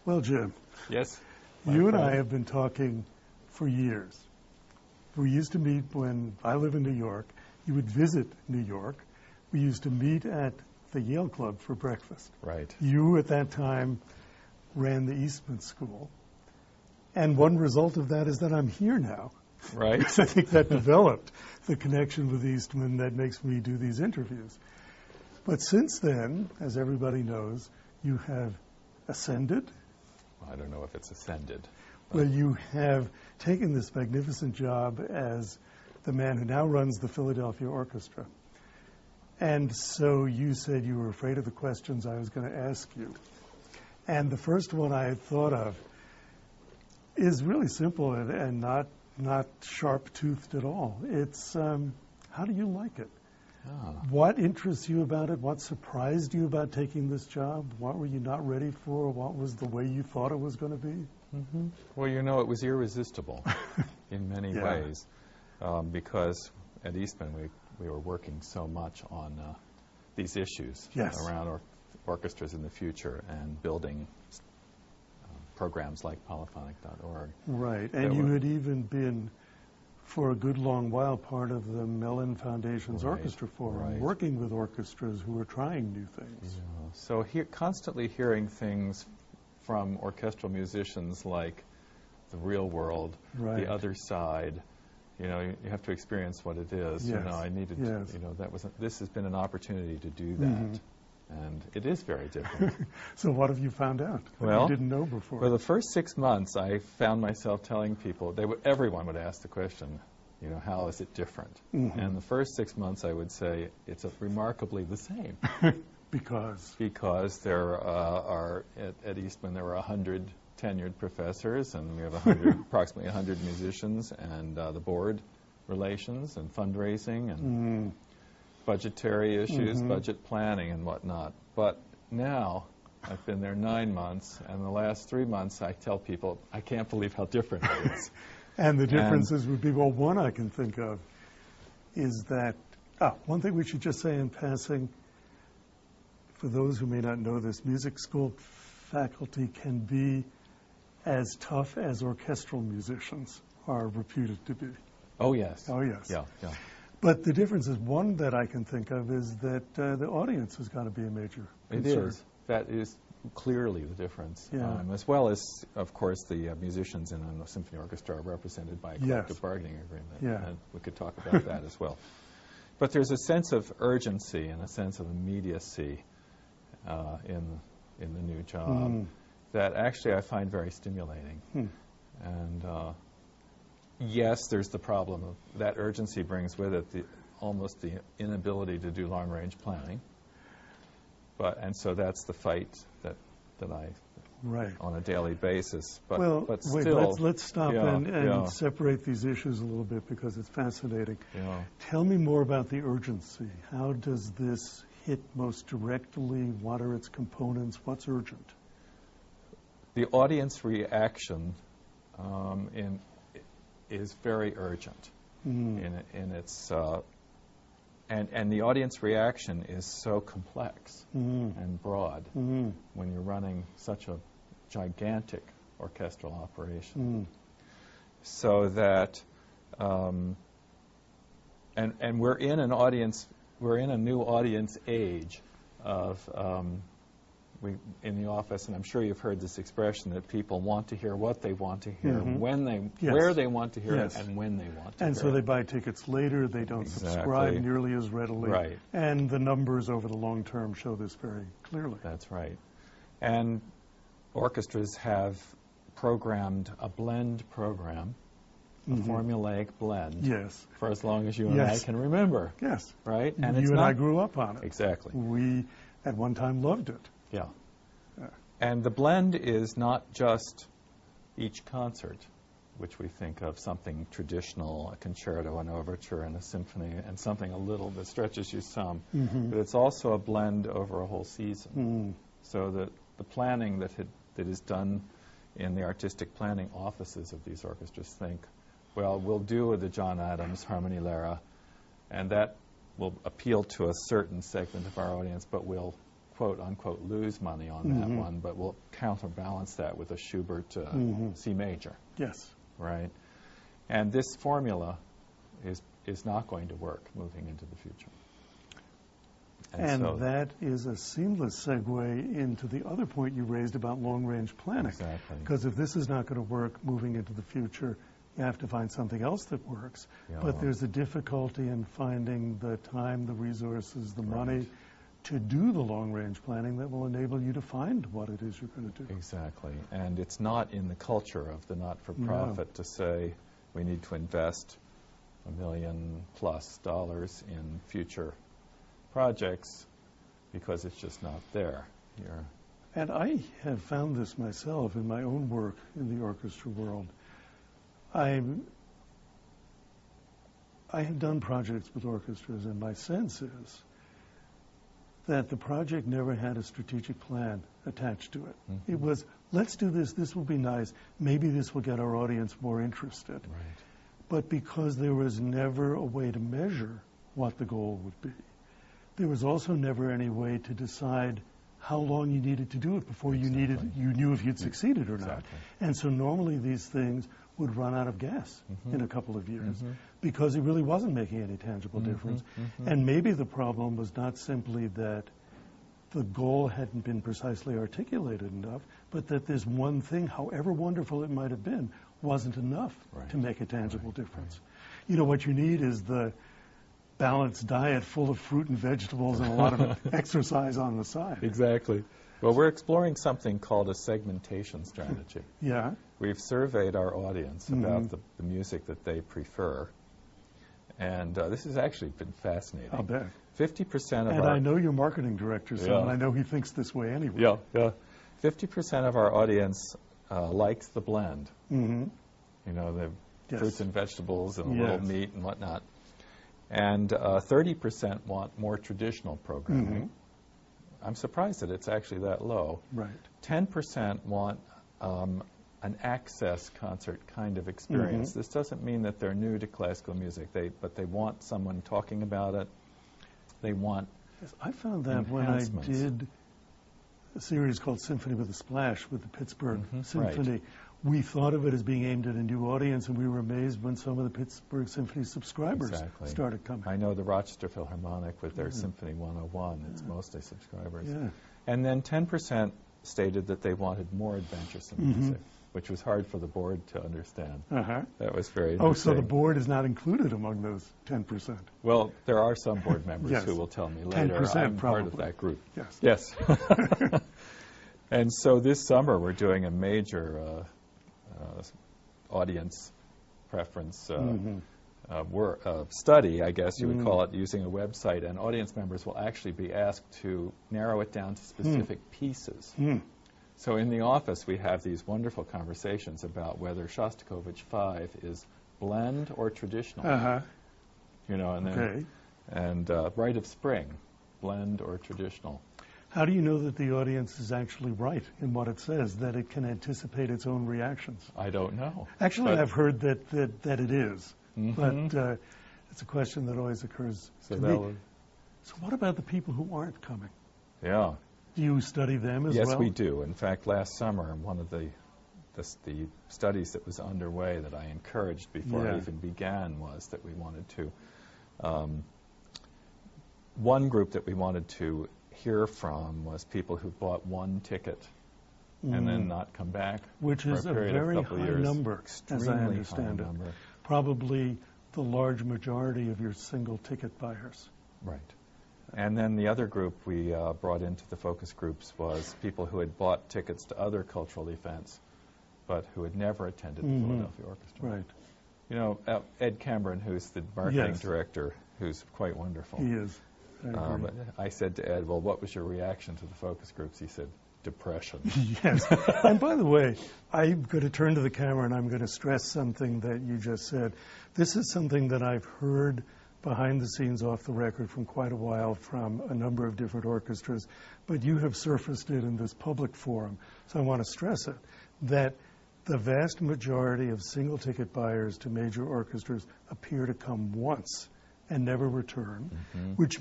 Well, Jim, Yes. you and I have been talking for years. We used to meet when I live in New York. You would visit New York. We used to meet at the Yale Club for breakfast. Right. You, at that time, ran the Eastman School. And one result of that is that I'm here now. Right. Because I think that developed the connection with Eastman that makes me do these interviews. But since then, as everybody knows, you have ascended. I don't know if it's ascended. Well, you have taken this magnificent job as the man who now runs the Philadelphia Orchestra. And so you said you were afraid of the questions I was going to ask you. And the first one I had thought of is really simple and not sharp-toothed at all. It's how do you like it? Ah. What interests you about it? What surprised you about taking this job? What were you not ready for? What was the way you thought it was going to be? Mm-hmm. Well, you know, it was irresistible in many ways because at Eastman we were working so much on these issues around orchestras in the future and building programs like polyphonic.org. Right, and you had even been, for a good long while, part of the Mellon Foundation's Orchestra Forum, working with orchestras who were trying new things. Yeah. So constantly hearing things from orchestral musicians like the real world, the other side. You know, you have to experience what it is. Yes. You know, I needed to, you know, this has been an opportunity to do that. And it is very different. So what have you found out that you didn't know before? For the first 6 months, I found myself telling people, everyone would ask the question, you know, how is it different? And the first 6 months, I would say, it's remarkably the same. Because? Because there are, at Eastman, there were 100 tenured professors, and we have approximately 100 musicians, and the board relations and fundraising and budgetary issues, budget planning and whatnot. But now, I've been there 9 months, and the last 3 months I tell people, I can't believe how different it is. And the differences would be, well, one I can think of is that, one thing we should just say in passing, for those who may not know this, music school faculty can be as tough as orchestral musicians are reputed to be. Oh, yes. Oh, yes. Yeah, yeah. But the difference is, one that I can think of is that the audience has got to be a major concern. It is. That is clearly the difference. Yeah. As well as, of course, the musicians in a symphony orchestra are represented by a collective bargaining agreement. Yeah. And we could talk about that as well. But there's a sense of urgency and a sense of immediacy in the new job that actually I find very stimulating. And yes, there's the problem of that urgency brings with it almost the inability to do long-range planning. And so that's the fight that I on a daily basis. But still, let's stop and separate these issues a little bit because it's fascinating. Tell me more about the urgency. How does this hit most directly? What are its components? What's urgent? The audience reaction is very urgent in its and the audience reaction is so complex and broad when you're running such a gigantic orchestral operation. So that and we're in a new audience age of in the office, and I'm sure you've heard this expression that people want to hear what they want to hear, where they want to hear it, and when they want to hear it. And so they buy tickets later, they don't subscribe nearly as readily. And the numbers over the long term show this very clearly. That's right. And orchestras have programmed a blend program, a formulaic blend, for as long as you and I can remember. Yes. Right? And you and I grew up on it. Exactly. We, at one time, loved it. Yeah. And the blend is not just each concert, which we think of something traditional, a concerto, an overture, and a symphony, and something a little that stretches you some. But it's also a blend over a whole season. So that the planning that is done in the artistic planning offices of these orchestras think, well, we'll do the John Adams Harmony Lyra, and that will appeal to a certain segment of our audience, but we'll quote-unquote lose money on that one, but we'll counterbalance that with a Schubert C major. Yes. Right? And this formula is not going to work moving into the future. And so that is a seamless segue into the other point you raised about long-range planning. Exactly. Because if this is not going to work moving into the future, you have to find something else that works. Yeah. But there's a difficulty in finding the time, the resources, the money to do the long-range planning that will enable you to find what it is you're going to do. Exactly. And it's not in the culture of the not-for-profit to say we need to invest $1 million+ in future projects because it's just not there. And I have found this myself in my own work in the orchestra world. I have done projects with orchestras, and my sense is that the project never had a strategic plan attached to it. It was, let's do this, this will be nice, maybe this will get our audience more interested. Right. But because there was never a way to measure what the goal would be, there was also never any way to decide how long you needed to do it before you knew if you'd succeeded or not. And so normally these things would run out of gas in a couple of years because it really wasn't making any tangible difference. And maybe the problem was not simply that the goal hadn't been precisely articulated enough, but that this one thing, however wonderful it might have been, wasn't enough to make a tangible difference. You know, what you need is the balanced diet full of fruit and vegetables and a lot of exercise on the side. Exactly. Well, we're exploring something called a segmentation strategy. Yeah. We've surveyed our audience about the music that they prefer, and this has actually been fascinating. I'll bet. 50% of and I know your marketing director, so and I know he thinks this way anyway. 50% of our audience likes the blend. You know, the fruits and vegetables and a little meat and whatnot. And 30% want more traditional programming. I'm surprised that it's actually that low. Right. 10% want an access concert kind of experience. This doesn't mean that they're new to classical music, but they want someone talking about it. They want I found that when I did a series called Symphony with a Splash with the Pittsburgh Symphony, we thought of it as being aimed at a new audience, and we were amazed when some of the Pittsburgh Symphony subscribers started coming. I know the Rochester Philharmonic with their Symphony 101, it's mostly subscribers. And then 10% stated that they wanted more adventuresome music, which was hard for the board to understand. That was very interesting. So the board is not included among those 10%? Well, there are some board members who will tell me later. 10% I'm probably. part of that group. Yes. And so this summer we're doing a major audience preference study, I guess you would call it, using a website, and audience members will actually be asked to narrow it down to specific pieces. So in the office we have these wonderful conversations about whether Shostakovich 5 is blend or traditional. You know, and then and Rite of Spring, blend or traditional. How do you know that the audience is actually right in what it says, that it can anticipate its own reactions? I don't know. Actually, I've heard that it is, but it's a question that always occurs to me. So what about the people who aren't coming? Yeah. Do you study them as well? Yes, we do. In fact, last summer, one of the studies that was underway that I encouraged before I even began was that we wanted to, one group that we wanted to hear from was people who bought one ticket and then not come back. Which is a very high number, as I understand it. Probably the large majority of your single ticket buyers. Right. And then the other group we brought into the focus groups was people who had bought tickets to other cultural events, but who had never attended the Philadelphia Orchestra. Right. You know, Ed Cameron, who's the marketing director, who's quite wonderful. He is. I said to Ed, well, what was your reaction to the focus groups? He said, depression. Yes. And by the way, I'm going to turn to the camera and I'm going to stress something that you just said. This is something that I've heard behind the scenes, off the record, from quite a while from a number of different orchestras, but you have surfaced it in this public forum. So I want to stress it, that the vast majority of single ticket buyers to major orchestras appear to come once and never return, which